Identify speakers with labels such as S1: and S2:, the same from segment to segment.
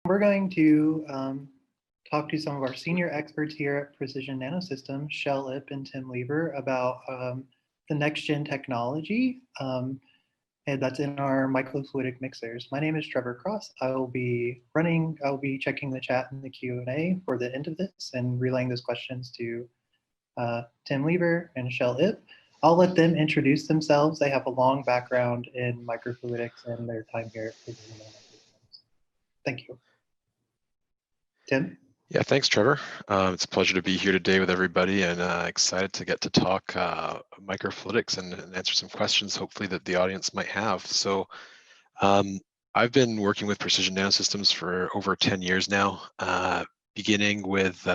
S1: we're going to talk to some of our senior experts here at Precision Nanosystems, Shel Ip and Tim Lever, about the next-gen technology and that's in our microfluidic mixers. My name is Trevor Cross. I'll be checking the chat and the Q&A for the end of this and relaying those questions to Tim Lever and Shel Ip. I'll let them introduce themselves. They have a long background in microfluidics and their time here at Precision Nanosystems. Thank you. Tim?
S2: Yeah, thanks, Trevor. It's a pleasure to be here today with everybody, and excited to get to talk microfluidics and answer some questions, hopefully, that the audience might have. So I've been working with Precision Nanosystems for over 10 years now, beginning with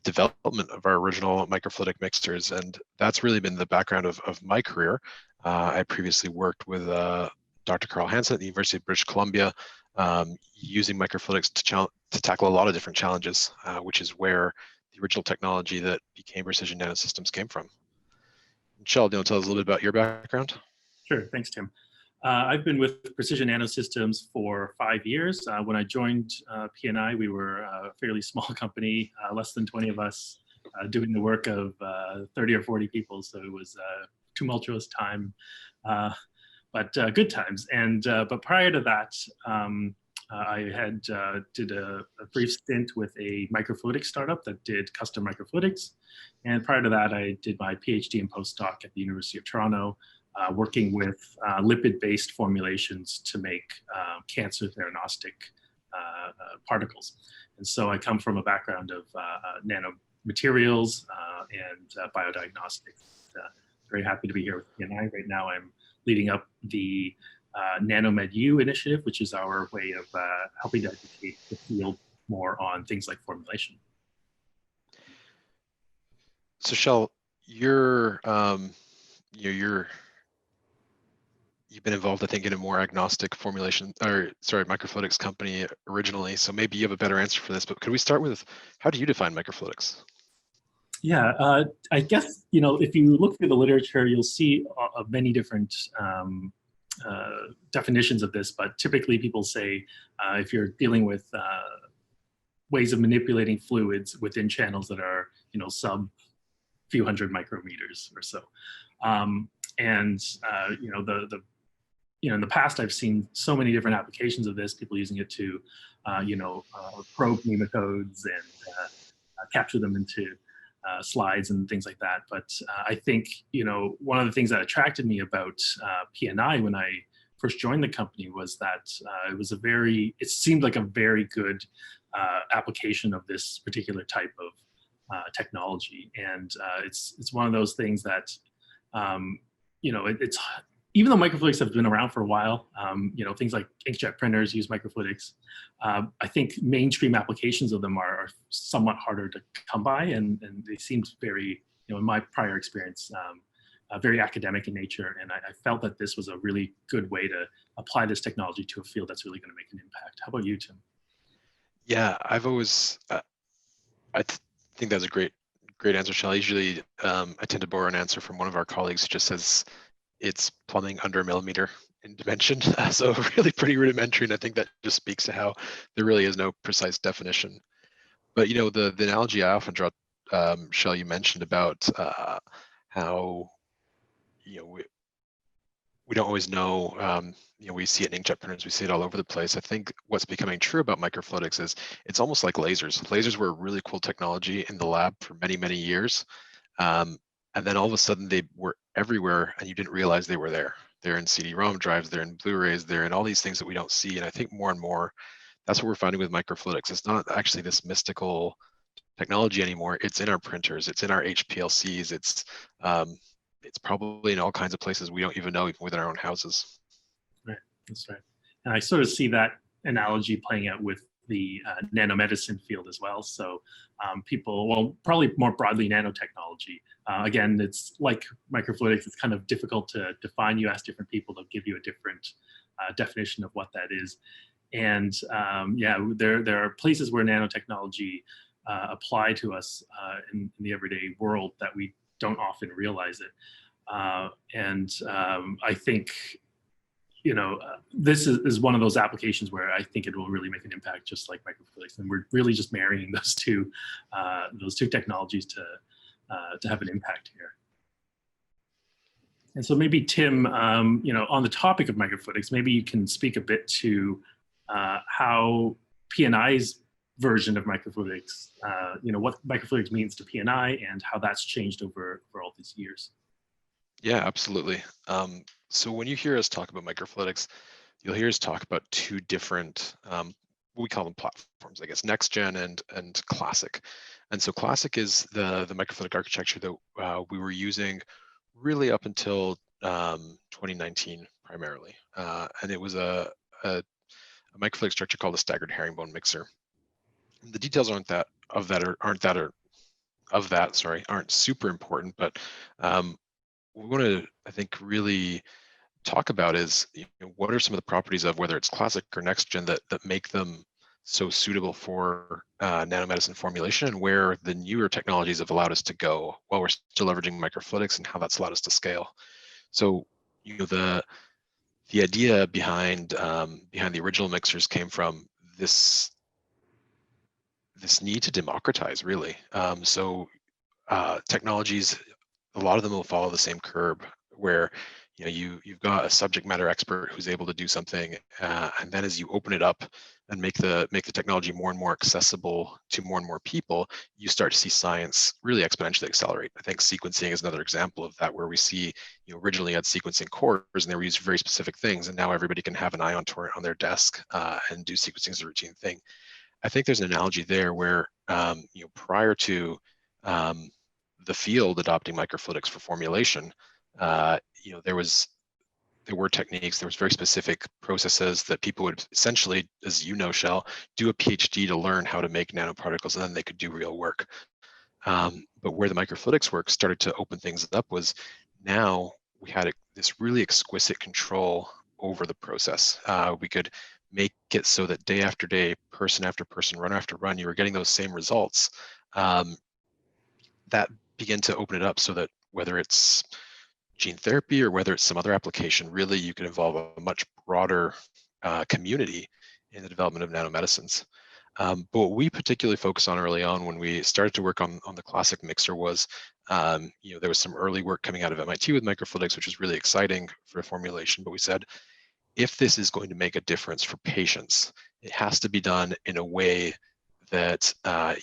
S2: development of our original microfluidic mixers, and that's really been the background of my career. I previously worked with Dr. Carl Hansen at the University of British Columbia, using microfluidics to tackle a lot of different challenges, which is where the original technology that became Precision Nanosystems came from. Shel, do you want to tell us a little bit about your background?
S3: Sure, thanks, Tim. I've been with Precision Nanosystems for 5 years. When I joined P&I, we were a fairly small company, less than 20 of us, doing the work of 30 or 40 people, so it was a tumultuous time. But good times. And but prior to that, I had did a brief stint with a microfluidics startup that did custom microfluidics. And prior to that, I did my PhD and postdoc at the University of Toronto, working with lipid-based formulations to make cancer theranostic particles. And so I come from a background of nanomaterials and biodiagnostics. Very happy to be here with P&I. Right now, I'm leading up the NanoMedU initiative, which is our way of helping to educate the field more on things like formulation.
S2: So Shel, you've been involved, I think, in a more agnostic microfluidics company originally. So maybe you have a better answer for this, but could we start with, how do you define microfluidics?
S3: Yeah, I guess, if you look through the literature, you'll see many different definitions of this, but typically people say if you're dealing with ways of manipulating fluids within channels that are, sub few hundred micrometers or so. In the past, I've seen so many different applications of this, people using it to, probe nematodes and capture them into slides and things like that. But I think, one of the things that attracted me about P&I when I first joined the company was that it seemed like a very good application of this particular type of technology. And it's one of those things that, it's even though microfluidics have been around for a while, things like inkjet printers use microfluidics. I think mainstream applications of them are somewhat harder to come by, and they seemed very, in my prior experience, very academic in nature. And I felt that this was a really good way to apply this technology to a field that's really going to make an impact. How about you, Tim?
S2: Yeah, I've always, I think that's a great answer, Shel. Usually, I tend to borrow an answer from one of our colleagues who just says, it's plumbing under a millimeter in dimension. So really pretty rudimentary. And I think that just speaks to how there really is no precise definition. But, the analogy I often draw, Shel, you mentioned about how, we don't always know, we see it in inkjet printers, we see it all over the place. I think what's becoming true about microfluidics is it's almost like lasers. Lasers were a really cool technology in the lab for many, many years. And then all of a sudden they were everywhere and you didn't realize they were there. They're in CD-ROM drives, they're in Blu-rays, they're in all these things that we don't see. And I think more and more, that's what we're finding with microfluidics. It's not actually this mystical technology anymore. It's in our printers, it's in our HPLCs, it's probably in all kinds of places we don't even know, even within our own houses.
S3: Right, that's right. And I sort of see that analogy playing out with the nanomedicine field as well. So probably more broadly nanotechnology. Again, it's like microfluidics, it's kind of difficult to define. You ask different people, they'll give you a different definition of what that is. And there are places where nanotechnology apply to us in the everyday world that we don't often realize it. I think this is one of those applications where I think it will really make an impact, just like microfluidics. And we're really just marrying those two technologies to have an impact here. And so maybe Tim, on the topic of microfluidics, maybe you can speak a bit to how P&I's version of microfluidics, what microfluidics means to P&I and how that's changed over all these years.
S2: Yeah, absolutely. So when you hear us talk about microfluidics, you'll hear us talk about two different, what we call them platforms, I guess, Nxgen and Classic. And so Classic is the microfluidic architecture that we were using really up until 2019 primarily. And it was a microfluidic structure called a staggered herringbone mixer. The details aren't super important, but what we want to, I think, really talk about is what are some of the properties of whether it's Classic or Nxgen that make them so suitable for nanomedicine formulation, and where the newer technologies have allowed us to go while we're still leveraging microfluidics, and how that's allowed us to scale. So the idea behind the original mixers came from this need to democratize, really. Technologies, a lot of them will follow the same curve, where you've got a subject matter expert who's able to do something, and then as you open it up and make the technology more and more accessible to more and more people, you start to see science really exponentially accelerate. I think sequencing is another example of that, where we see originally had sequencing cores and they were used for very specific things, and now everybody can have an ion torrent on their desk and do sequencing as a routine thing. I think there's an analogy there where prior to the field adopting microfluidics for formulation, there were techniques, there was very specific processes that people would essentially, as you know, Shell, do a PhD to learn how to make nanoparticles, and then they could do real work. But where the microfluidics work started to open things up was now we had this really exquisite control over the process. We could make it so that day after day, person after person, run after run, you were getting those same results. That began to open it up so that whether it's gene therapy or whether it's some other application, really you can involve a much broader community in the development of nanomedicines. But what we particularly focused on early on when we started to work on the Classic mixer was, there was some early work coming out of MIT with microfluidics, which was really exciting for formulation. But we said, if this is going to make a difference for patients, it has to be done in a way that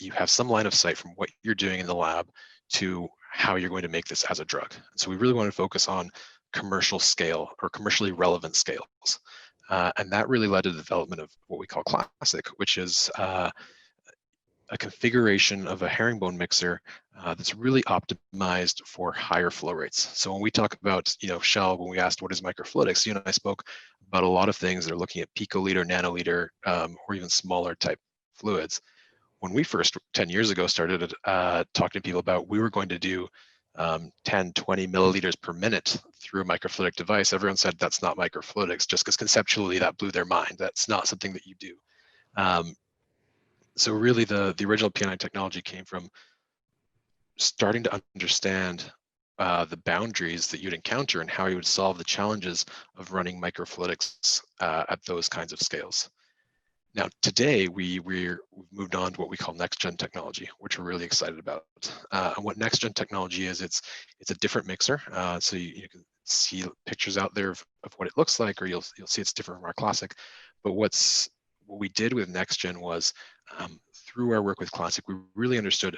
S2: you have some line of sight from what you're doing in the lab to how you're going to make this as a drug. So we really want to focus on commercial scale or commercially relevant scales. And that really led to the development of what we call Classic, which is a configuration of a herringbone mixer that's really optimized for higher flow rates. So when we talk about, Shell, when we asked what is microfluidics, you and I spoke about a lot of things that are looking at picoliter, nanoliter, or even smaller type fluids. When we first 10 years ago started talking to people about we were going to do 10, 20 milliliters per minute through a microfluidic device, everyone said that's not microfluidics, just because conceptually that blew their mind. That's not something that you do. So really the original P&I technology came from starting to understand the boundaries that you'd encounter and how you would solve the challenges of running microfluidics at those kinds of scales. Now, today, we've moved on to what we call next-gen technology, which we're really excited about. And what next-gen technology is, it's a different mixer. So you can see pictures out there of what it looks like, or you'll see it's different from our Classic. But what we did with next-gen was, through our work with Classic, we really understood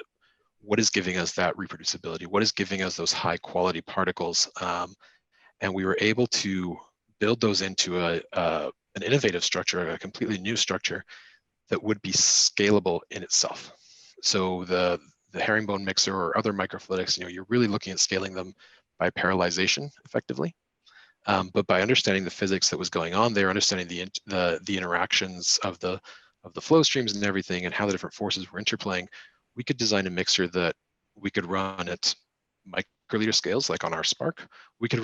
S2: what is giving us that reproducibility, what is giving us those high-quality particles, and we were able to build those into an innovative structure, a completely new structure that would be scalable in itself. So the herringbone mixer or other microfluidics, you're really looking at scaling them by parallelization effectively. But by understanding the physics that was going on there, understanding the interactions of the flow streams and everything, and how the different forces were interplaying, we could design a mixer that we could run at microliter scales, like on our Spark. We could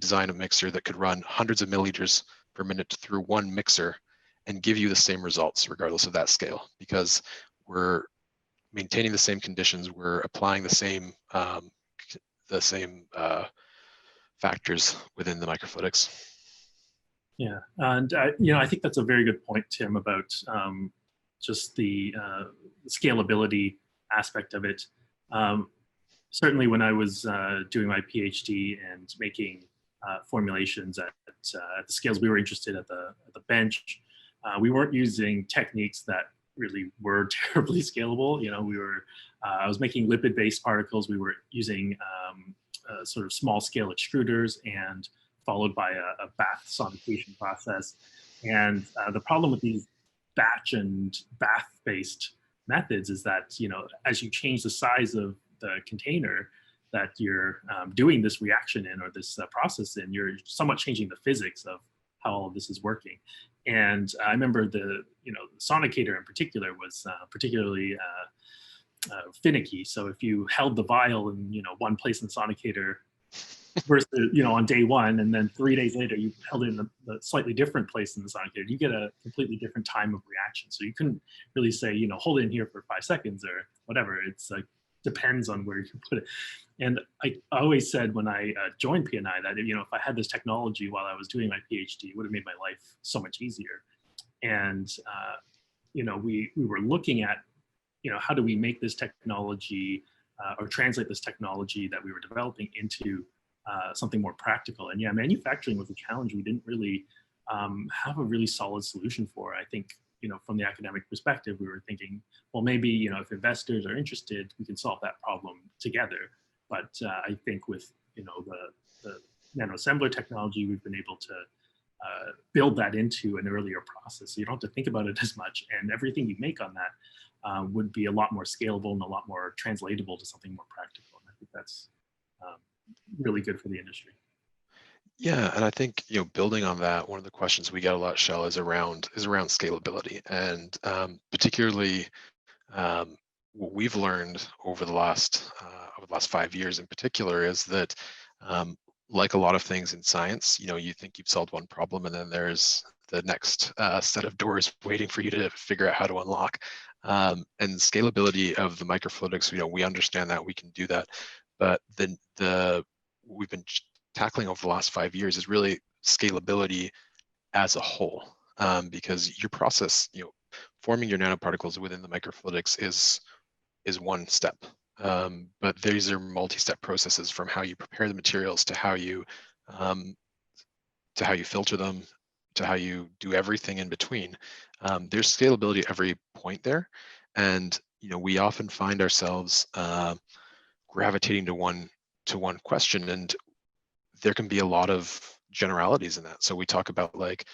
S2: design a mixer that could run hundreds of milliliters per minute through one mixer and give you the same results regardless of that scale, because we're maintaining the same conditions, we're applying the same factors within the microfluidics.
S3: Yeah, and I think that's a very good point, Tim, about just the scalability aspect of it. Certainly, when I was doing my PhD and making formulations at the scales we were interested at the bench, we weren't using techniques that really were terribly scalable. I was making lipid-based particles. We were using sort of small-scale extruders and followed by a bath sonication process. And the problem with these batch and bath-based methods is that, as you change the size of the container that you're doing this reaction in or this process in, you're somewhat changing the physics of how all of this is working. And I remember the sonicator in particular was particularly finicky. So if you held the vial in one place in the sonicator versus on day one, and then 3 days later you held it in the slightly different place in the sonicator, you get a completely different time of reaction. So you couldn't really say hold it in here for 5 seconds or whatever. It's like depends on where you put it. And I always said when I joined PNI that if I had this technology while I was doing my PhD, it would have made my life so much easier. And we were looking at how do we make this technology or translate this technology that we were developing into something more practical. And yeah, manufacturing was a challenge we didn't really have a really solid solution for. I think from the academic perspective, we were thinking, well, maybe if investors are interested, we can solve that problem together. But I think with the nanoassembler technology, we've been able to build that into an earlier process. So you don't have to think about it as much, and everything you make on that would be a lot more scalable and a lot more translatable to something more practical. And I think that's really good for the industry.
S2: Yeah, and I think building on that, one of the questions we get a lot, Shell, is around scalability, and particularly what we've learned over the last 5 years in particular is that like a lot of things in science, you think you've solved one problem, and then there's the next set of doors waiting for you to figure out how to unlock. And scalability of the microfluidics, we understand that we can do that, but the we've been tackling over the last 5 years is really scalability as a whole, because your process, forming your nanoparticles within the microfluidics is one step, but these are multi-step processes from how you prepare the materials to how you filter them to how you do everything in between. There's scalability at every point there, and we often find ourselves gravitating to one question, and there can be a lot of generalities in that. So we talk about like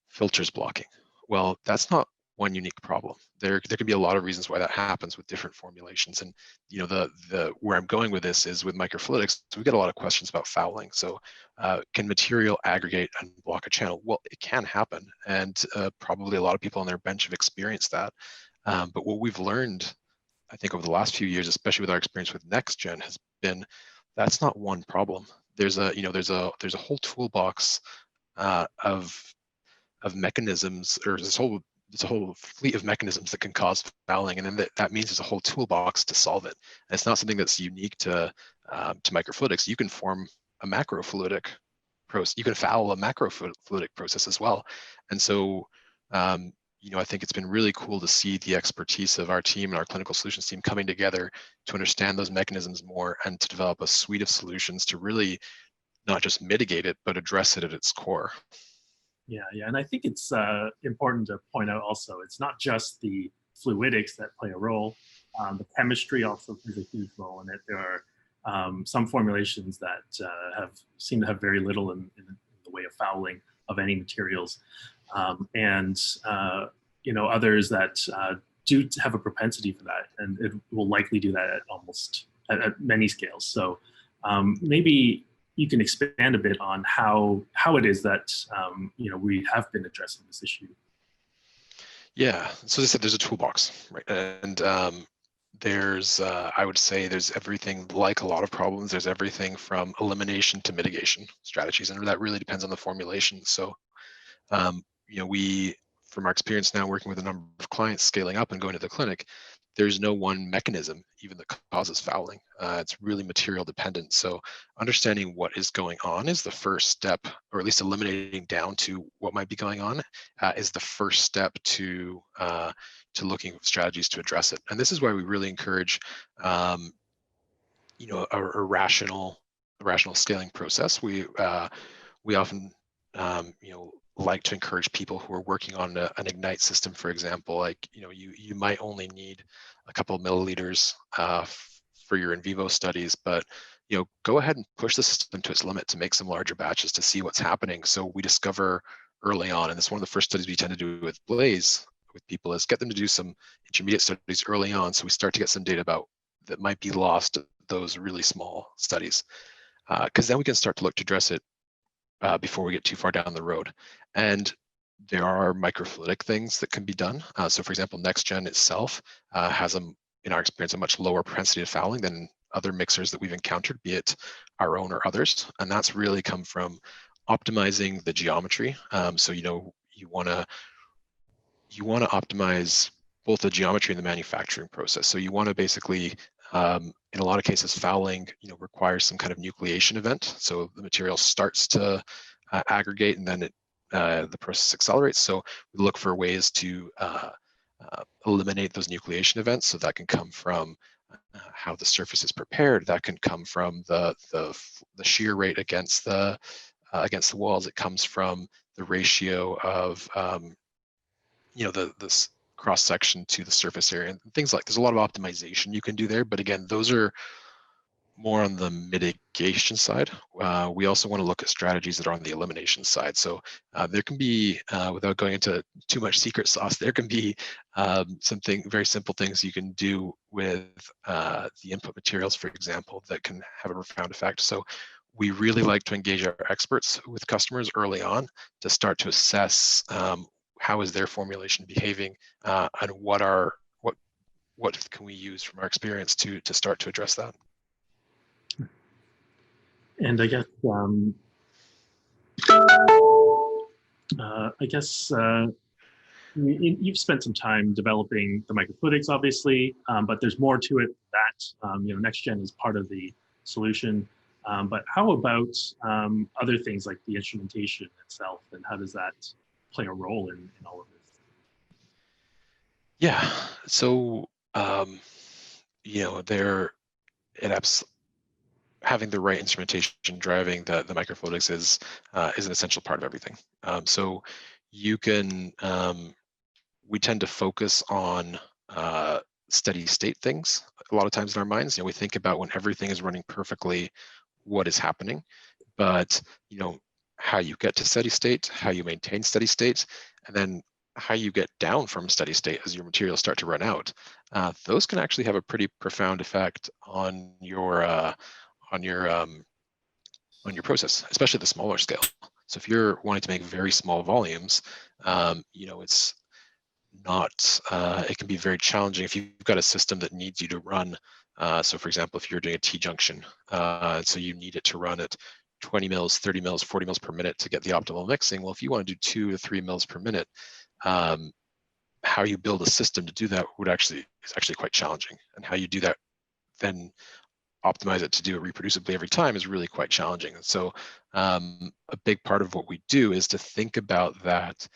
S2: filters blocking. Well, that's not one unique problem. There can be a lot of reasons why that happens with different formulations. And the where I'm going with this is with microfluidics, we get a lot of questions about fouling. So can material aggregate and block a channel? Well, it can happen, and probably a lot of people on their bench have experienced that. But what we've learned, I think, over the last few years, especially with our experience with Nxgen, has been that's not one problem. There's a whole toolbox of mechanisms, or there's a whole fleet of mechanisms that can cause fouling, and then that means there's a whole toolbox to solve it. And it's not something that's unique to microfluidics. You can form a macrofluidic process. You can foul a macrofluidic process as well. And so I think it's been really cool to see the expertise of our team and our clinical solutions team coming together to understand those mechanisms more and to develop a suite of solutions to really not just mitigate it, but address it at its core.
S3: Yeah, and I think it's important to point out also, it's not just the fluidics that play a role. The chemistry also plays a huge role in it. There are some formulations that seem to have very little in the way of fouling of any materials, and others that do have a propensity for that, and it will likely do that at many scales. So maybe you can expand a bit on how it is that we have been addressing this issue.
S2: Yeah, so as I said, there's a toolbox, right? And there's, I would say, there's everything, like a lot of problems. There's everything from elimination to mitigation strategies, and that really depends on the formulation. So, we, from our experience now working with a number of clients scaling up and going to the clinic, there's no one mechanism even that causes fouling. It's really material dependent. So understanding what is going on is the first step, or at least eliminating down to what might be going on is the first step to looking at strategies to address it. And this is why we really encourage you know, a rational scaling process. We often you know, like to encourage people who are working on an Ignite system, for example, like, you know, you might only need a couple of milliliters for your in vivo studies, but, you know, go ahead and push the system to its limit to make some larger batches to see what's happening. So we discover early on, and it's one of the first studies we tend to do with Blaze with people, is get them to do some intermediate studies early on, so we start to get some data about that might be lost to those really small studies, because then we can start to look to address it before we get too far down the road. And there are microfluidic things that can be done. So for example, Nxgen itself has, in our experience, a much lower propensity to fouling than other mixers that we've encountered, be it our own or others. And that's really come from optimizing the geometry. So, you know, you want to optimize both the geometry and the manufacturing process. So you want to basically, in a lot of cases, fouling, you know, requires some kind of nucleation event. So the material starts to aggregate, and then the process accelerates. So we look for ways to eliminate those nucleation events. So that can come from how the surface is prepared. That can come from the shear rate against the walls. It comes from the ratio of you know, this cross section to the surface area and things like. There's a lot of optimization you can do there, but again, those are more on the mitigation side. We also want to look at strategies that are on the elimination side. So there can be, without going into too much secret sauce, there can be something very simple things you can do with the input materials, for example, that can have a profound effect. So we really like to engage our experts with customers early on to start to assess how is their formulation behaving, and what can we use from our experience to start to address that.
S3: And I guess you've spent some time developing the microfluidics, obviously, but there's more to it than that. You know, Nxgen is part of the solution. But how about other things like the instrumentation itself, and how does that play a role in all of this?
S2: Yeah, so you know, having the right instrumentation driving the microfluidics is an essential part of everything. So you can, we tend to focus on steady state things a lot of times in our minds. You know, we think about when everything is running perfectly, what is happening, but you know, how you get to steady state, how you maintain steady state, and then how you get down from steady state as your materials start to run out. Those can actually have a pretty profound effect on your process, especially the smaller scale. So if you're wanting to make very small volumes, you know, it's not, it can be very challenging if you've got a system that needs you to run. So for example, if you're doing a T-junction, so you need it to run at 20 mils, 30 mils, 40 mils per minute to get the optimal mixing. Well, if you want to do 2 to 3 mils per minute, how you build a system to do that is actually quite challenging. And how you do that, then optimize it to do it reproducibly every time, is really quite challenging. And so a big part of what we do is to think about that,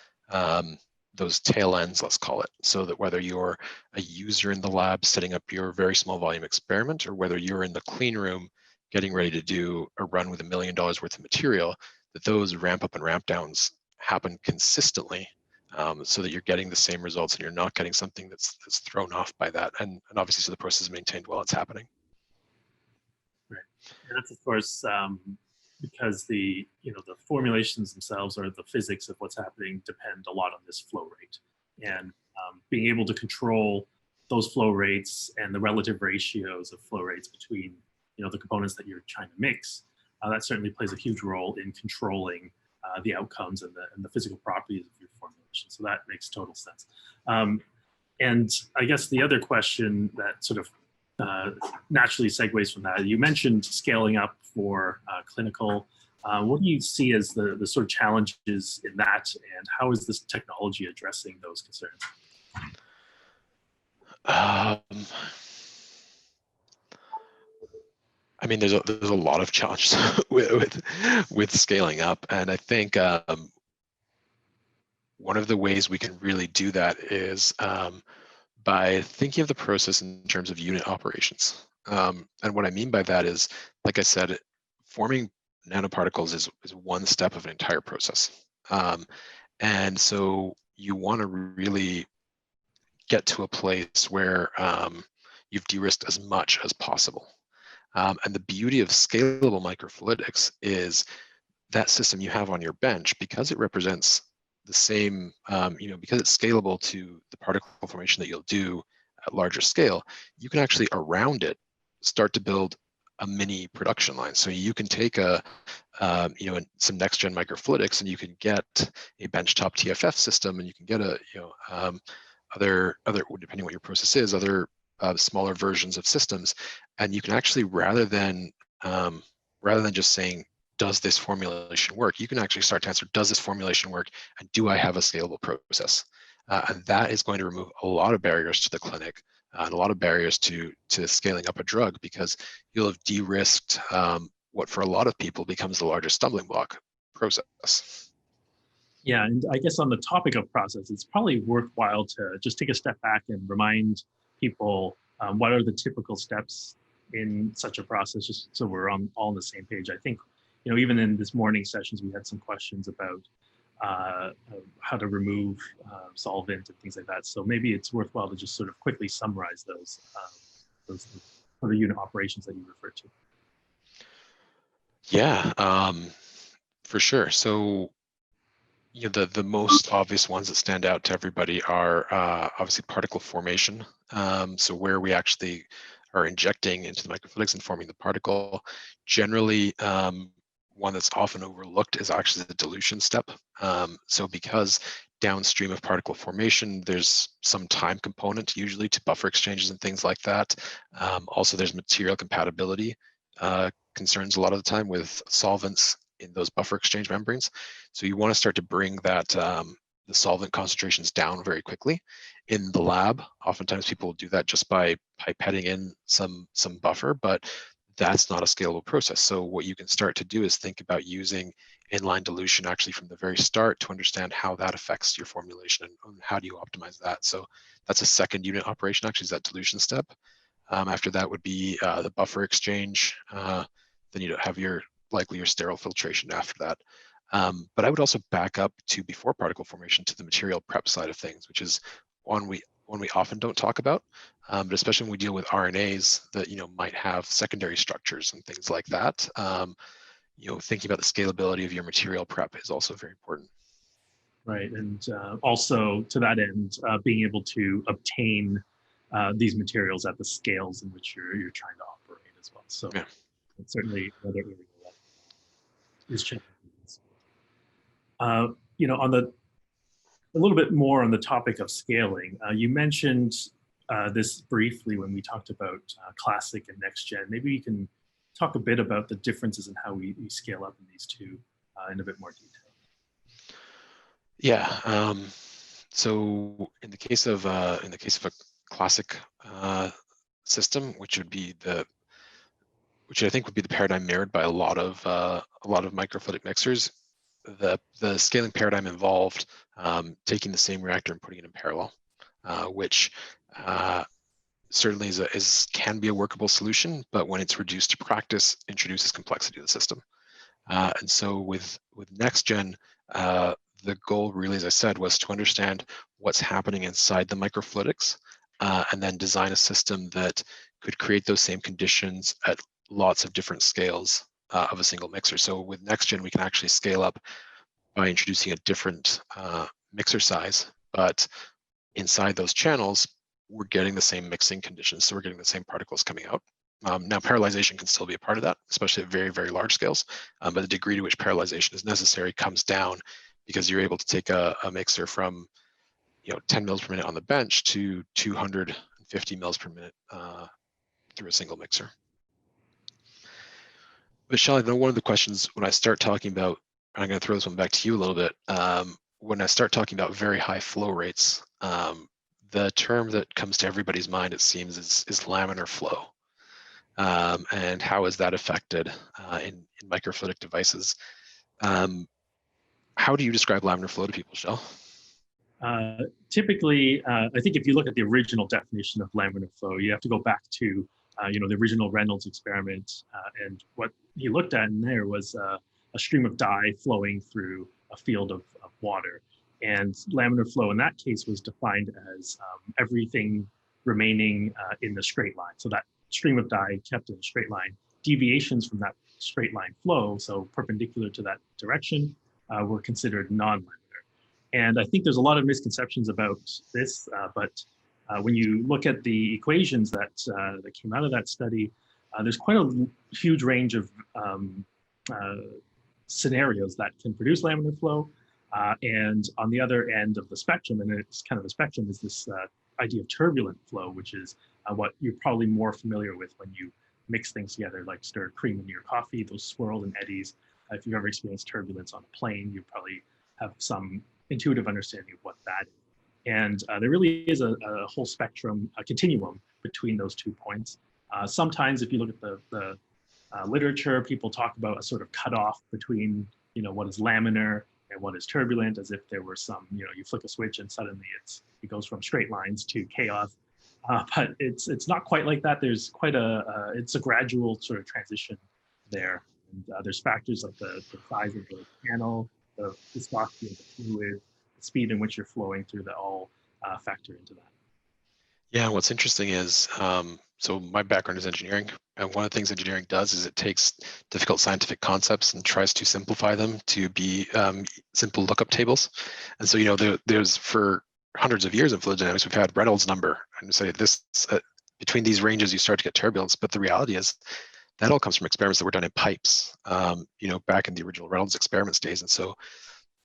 S2: those tail ends, let's call it, so that whether you're a user in the lab setting up your very small volume experiment, or whether you're in the clean room getting ready to do a run with $1 million worth of material, that those ramp up and ramp downs happen consistently, so that you're getting the same results and you're not getting something that's thrown off by that. And obviously, so the process is maintained while it's happening.
S3: Right, and that's of course because the formulations themselves, or the physics of what's happening, depend a lot on this flow rate, and being able to control those flow rates and the relative ratios of flow rates between the components that you're trying to mix, that certainly plays a huge role in controlling the outcomes and the physical properties of your formulation. So that makes total sense. And I guess the other question that sort of naturally segues from that, you mentioned scaling up for clinical. What do you see as the sort of challenges in that, and how is this technology addressing those concerns?
S2: I mean, there's a lot of challenges with scaling up, and I think one of the ways we can really do that is by thinking of the process in terms of unit operations. And what I mean by that is, like I said, forming nanoparticles is one step of an entire process. And so you want to really get to a place where you've de-risked as much as possible. And the beauty of scalable microfluidics is that system you have on your bench, because it represents the same, because it's scalable to the particle formation that you'll do at larger scale, you can actually around it start to build a mini production line. So you can take some Nxgen microfluidics, and you can get a benchtop TFF system, and you can get a other depending what your process is, other smaller versions of systems, and you can actually rather than just saying, does this formulation work? You can actually start to answer, does this formulation work? And do I have a scalable process? And that is going to remove a lot of barriers to the clinic and a lot of barriers to scaling up a drug, because you'll have de-risked what for a lot of people becomes the largest stumbling block, process.
S3: Yeah, and I guess on the topic of process, it's probably worthwhile to just take a step back and remind people what are the typical steps in such a process, just so we're all on the same page. I think, even in this morning sessions, we had some questions about how to remove solvent and things like that. So maybe it's worthwhile to just sort of quickly summarize those other unit operations that you referred to.
S2: Yeah, for sure. So the most obvious ones that stand out to everybody are obviously particle formation. So where we actually are injecting into the microfluidics and forming the particle. Generally, one that's often overlooked is actually the dilution step. So because downstream of particle formation, there's some time component usually to buffer exchanges and things like that. Also, there's material compatibility concerns a lot of the time with solvents in those buffer exchange membranes. So you want to start to bring that the solvent concentrations down very quickly. In the lab, oftentimes people will do that just by pipetting in some buffer, but that's not a scalable process. So what you can start to do is think about using inline dilution actually from the very start to understand how that affects your formulation and how do you optimize that. So that's a second unit operation, actually, is that dilution step. After that would be the buffer exchange. Then you have likely your sterile filtration after that. But I would also back up to before particle formation to the material prep side of things, which is one we often don't talk about, but especially when we deal with RNAs that might have secondary structures and things like that. Thinking about the scalability of your material prep is also very important.
S3: Right, and also to that end, being able to obtain these materials at the scales in which you're trying to operate as well. So yeah. It's certainly another area that is challenging. On a little bit more on the topic of scaling, you mentioned this briefly when we talked about classic and Nxgen. Maybe you can talk a bit about the differences in how we scale up in these two in a bit more detail.
S2: Yeah. So in the case of a classic system, which I think would be the paradigm mirrored by a lot of microfluidic mixers, the scaling paradigm involved taking the same reactor and putting it in parallel, which certainly can be a workable solution, but when it's reduced to practice, introduces complexity to the system. And so with Nxgen, the goal really, as I said, was to understand what's happening inside the microfluidics, and then design a system that could create those same conditions at lots of different scales of a single mixer. So with Nxgen, we can actually scale up by introducing a different mixer size, but inside those channels, we're getting the same mixing conditions. So we're getting the same particles coming out. Now, parallelization can still be a part of that, especially at very, very large scales. But the degree to which parallelization is necessary comes down because you're able to take a mixer from 10 mils per minute on the bench to 250 mils per minute through a single mixer. Michelle, I know one of the questions when I start talking about, I'm going to throw this one back to you a little bit. When I start talking about very high flow rates, the term that comes to everybody's mind, it seems, is laminar flow. And how is that affected in microfluidic devices? How do you describe laminar flow to people, Shell?
S3: Typically, I think if you look at the original definition of laminar flow, you have to go back to the original Reynolds experiment, and what he looked at in there was a stream of dye flowing through a field of water. And laminar flow in that case was defined as everything remaining in the straight line. So that stream of dye kept in a straight line. Deviations from that straight line flow, so perpendicular to that direction, were considered non-laminar. And I think there's a lot of misconceptions about this, but when you look at the equations that came out of that study, there's quite a huge range of scenarios that can produce laminar flow. And on the other end of the spectrum, and it's kind of a spectrum, is this idea of turbulent flow, which is what you're probably more familiar with when you mix things together, like stir cream into your coffee, those swirls and eddies. If you've ever experienced turbulence on a plane, you probably have some intuitive understanding of what that is. And there really is a whole spectrum, a continuum between those 2 points. Sometimes if you look at the literature, people talk about a sort of cutoff between what is laminar and what is turbulent, as if there were some, you flick a switch and suddenly it goes from straight lines to chaos. But it's not quite like that. There's quite it's a gradual sort of transition there. And there's factors like the size of the channel, the viscosity of the fluid, the speed in which you're flowing through, that all factor into that.
S2: Yeah, what's interesting is, so my background is engineering, and one of the things engineering does is it takes difficult scientific concepts and tries to simplify them to be simple lookup tables. And so, there's for hundreds of years in fluid dynamics, we've had Reynolds number, and say this between these ranges you start to get turbulence. But the reality is that all comes from experiments that were done in pipes, back in the original Reynolds experiments days. And so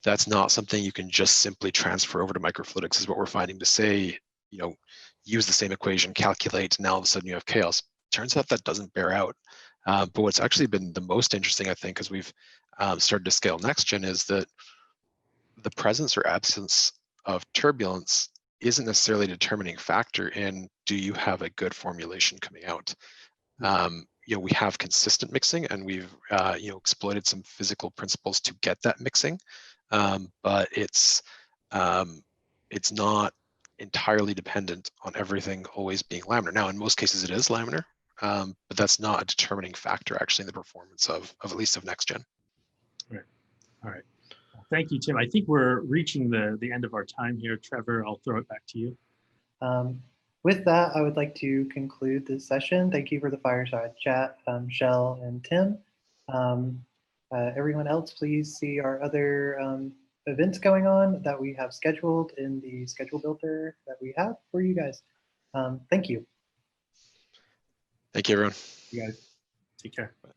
S2: that's not something you can just simply transfer over to microfluidics, is what we're finding, to say, use the same equation, calculate, and now all of a sudden you have chaos. Turns out that doesn't bear out. But what's actually been the most interesting, I think, as we've started to scale Nxgen, is that the presence or absence of turbulence isn't necessarily a determining factor in, do you have a good formulation coming out? We have consistent mixing, and we've exploited some physical principles to get that mixing, but it's not entirely dependent on everything always being laminar. Now, in most cases, it is laminar, but that's not a determining factor actually in the performance of at least of Nxgen.
S3: Right. All right. Well, thank you, Tim. I think we're reaching the end of our time here. Trevor, I'll throw it back to you.
S1: With that, I would like to conclude this session. Thank you for the fireside chat, Shell and Tim. Everyone else, please see our other events going on that we have scheduled in the schedule builder that we have for you guys. Thank you.
S2: Thank you, everyone.
S3: You guys, take care.
S2: Bye.